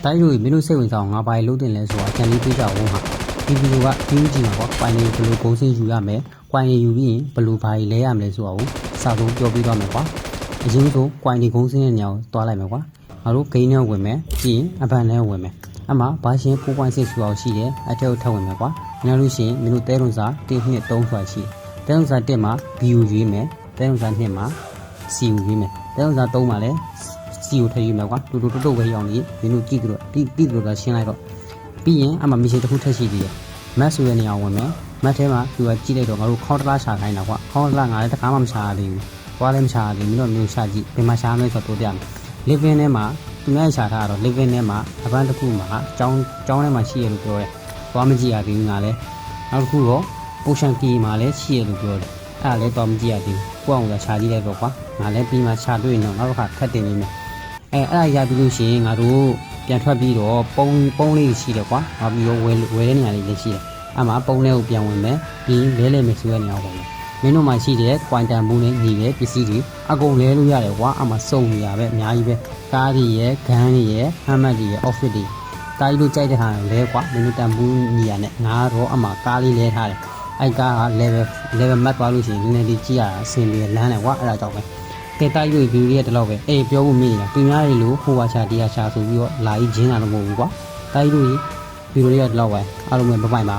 တိုင်းတို့မင်းတို့စိတ်ဝင်စားအောင်ငါဘာလို့တင်လဲဆိုတာအကြံလေးပေးကြအောင်ဟာဒီဗီဒီယိုကပြီးကြည့်မှာပေါ့ကွိုင်းလေးဘယ်လိုပုံစံယူရမယ်ကွိုင်းလေးယူပြီးရင်ဘယ်လိုဘာကြီးလဲရမလဲဆိုတာကိုစာဆုံးပြောပြသွားမယ်ကွာအရင်ဆုံးကွိုင်းလေးကုန်းစင်းတဲ့နေရာကိုသွားလိုက်မယ်ကွာငါတို့ဂိမ်းထဲဝင်မယ်ပြီးရင်အပန်ထဲဝင်မယ်အမှဘာရှင်း4.6ဆိုတာရှိတယ်အထက်ကိုထပ်ဝင်မယ်ကွာနောက်လို့ရှိရင်မင်းတို့တဲလုံးစာ1 2 3ဆိုတာရှိတယ်တဲလုံးစာ1မှာ B ကိုရွေးမယ်တဲလုံးစာ2မှာ C ကိုရွေးမယ်တဲလုံးစာ3မှာလည်းစီကိုထည့်ယူမယ်ကွာတူတူတုတ်ပဲရောင်းနေမင်းတို့ကြည့်ကြတော့တိတူတော့ရှင်းလိုက်တော့ပြီးရင်အမှမရှင်တစ်ခုထက်ရှိသေးတယ်မတ်ဆိုတဲ့နေရာဝင်မယ်မတ်ထဲမှာသူကကြည့်လိုက်တော့ငါတို့ခေါင်းတလားရှာခိုင်းတာကွာခေါင်းတလားငါလည်းတခါမှမရှာရသေးဘူးသွားလည်းမရှာရသေးဘူးမင်းတို့မျိုးရှာကြည့်ဘယ်မှာရှာမလဲဆိုတော့ပြမယ် living ထဲမှာသူများရှာထားတော့ living ထဲမှာအပန်းတစ်ခုမှာကျောင်းထဲမှာရှိရလို့ပြောတယ်သွားမကြည့်ရသေးဘူးငါလည်းနောက်တစ်ခုတော့ potion key မှာလည်းရှိရလို့ပြောတယ်အဲ့ဒါလည်းသွားမကြည့်ရသေးဘူးကိုယ့်အောင်သာရှာကြည့်လိုက်တော့ကွာငါလည်းပြီးမှရှာတွေ့ရင်တော့နောက်တစ်ခါထပ်တင်နေမယ်အဲ့ဒါရပြီးလို့ရှိရင်ငါတို့ပြန်ထွက်ပြီးတော့ပုံးလေးရှိတယ်ကွာငါပြီးတော့ဝယ်တဲ့နေရာလေးလည်းရှိတယ်အဲ့မှာပုံးလေးကိုပြန်ဝင်မယ်ပြီးလဲမယ်ဆိုတဲ့နေရာကိုဝင်မယ်မင်းတို့မှရှိတဲ့ quantum ဘူးနဲ့ညီတဲ့ပစ္စည်းတွေအကုန်လဲလို့ရတယ်ကွာအမှစုံနေရပဲအများကြီးပဲကားတွေရဲ့ဂန်းတွေရဲ့ဟမ်မတ်တွေရဲ့ outfit တွေကားကြီးတို့ကြိုက်တဲ့ဟာလဲကွာမင်းတို့တန်ဘူးညီရနဲ့ငါတော့အမှကားလေးလဲထားတယ်အဲ့ကားက level map သွားလို့ရှိရင်နည်းနည်းလေးကြည့်ရတာအဆင်ပြေလမ်းတယ်ကွာအဲ့ဒါကြောင့်ပဲကဲတိုက်လို့ဗီဒီယိုရဲ့တလောက်ပဲအေးပြောဖို့မေ့နေတာသူများတွေလို့ဟိုဝါချာတရားချာဆိုပြီးတော့လာကြီးဂျင်းတာတော့မဟုတ်ဘူးကွာတိုက်လို့ဗီဒီယိုရဲ့တလောက်ပဲအားလုံးပဲဘိုင်ပါ